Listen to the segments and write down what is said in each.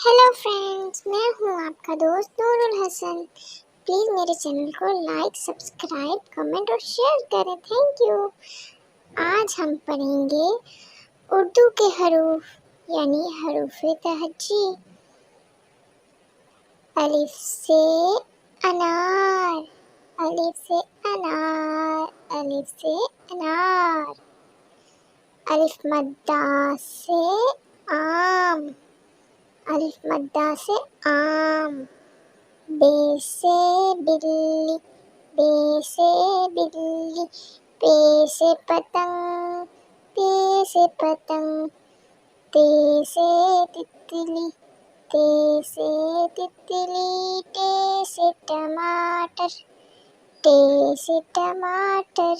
Hello friends, मैं हूँ आपका दोस्त नूरुल हसन। प्लीज़ मेरे चैनल को लाइक, सब्सक्राइब, कमेंट और शेयर करें। Thank you. आज हम पढ़ेंगे उर्दू के हरूफ यानी हरूफ़े तहज्जी। अलिफ से अनार, अलिफ से अनार, अलिफ से अनार। अलिफ मद्दा से आम, अलिफ मद्दा से आम। बे से बिल्ली, बे से बिल्ली। पे से पतंग, पे से पतंग। ते से तितली, ते से तितली। टे से टमाटर, टे से टमाटर,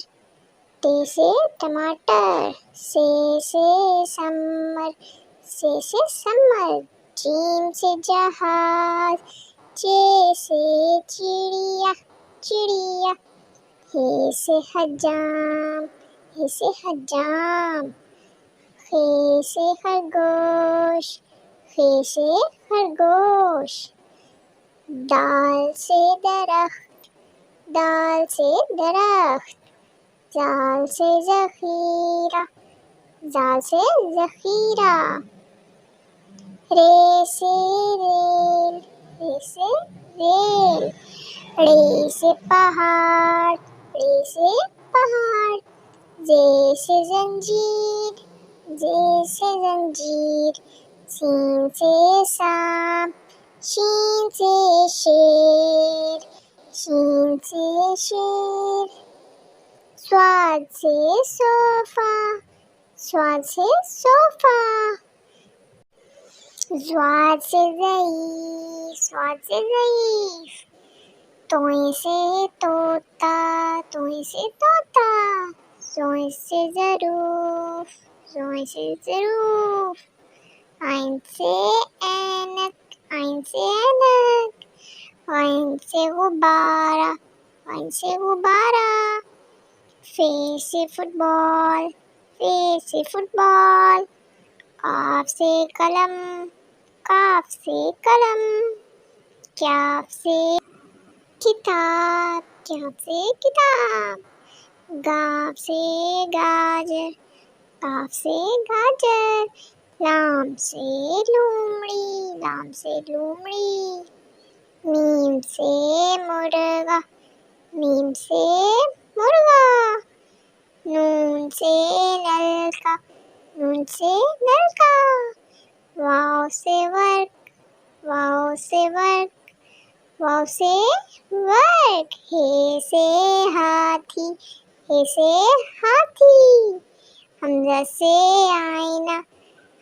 टे से टमाटर। से समर, से समर। जीम से जहाज, चे से चिड़िया, चिड़िया। हे से हजाम, हे से हजाम। खे से खरगोश, खे से खरगोश। दाल से दरख्त, दाल से दरख्त। जाल से ज़ख़ीरा, जाल से ज़ख़ीरा। रे से रेल, रे से रेल। रे से पहाड़, रे से पहाड़। जे से जंजीर, जे से जंजीर। सीन से सांप, शीन से शेर, शीन से शेर। स्वाद से सोफ़ा, स्वाद से सोफ़ा। ज़्वाद से ज़ईफ़, स्वाद से ज़ईफ़। तोए से तोता, तोए से तोता। ज़ोए से ज़रूफ़, ज़ोए से ज़रूफ़। आइन से ऐनक, आइन से ऐनक। आइन से गुब्बारा, आइन से गुब्बारा। फे से फुटबॉल, फे से फुटबॉल। काफ से कलम, काफ से कलम। क्याफ से किताब, क्याफ से किताब। गाफ से गाजर, गाफ से गाजर। लाम से लोमड़ी, लाम से लोमड़ी। मीम से मुर्गा, मीम से मुर्गा। नून से नलका, नून से नलका। वाव से वर्क, वाव से वर्क, वाव से वर्क। हे से हाथी, हे से हाथी। हमज़ा से आईना,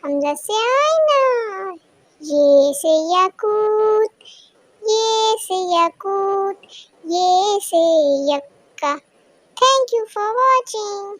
हमज़ा से आईना। ये से याकूत, ये से याकूत। ये से यक्का। Thank you for watching.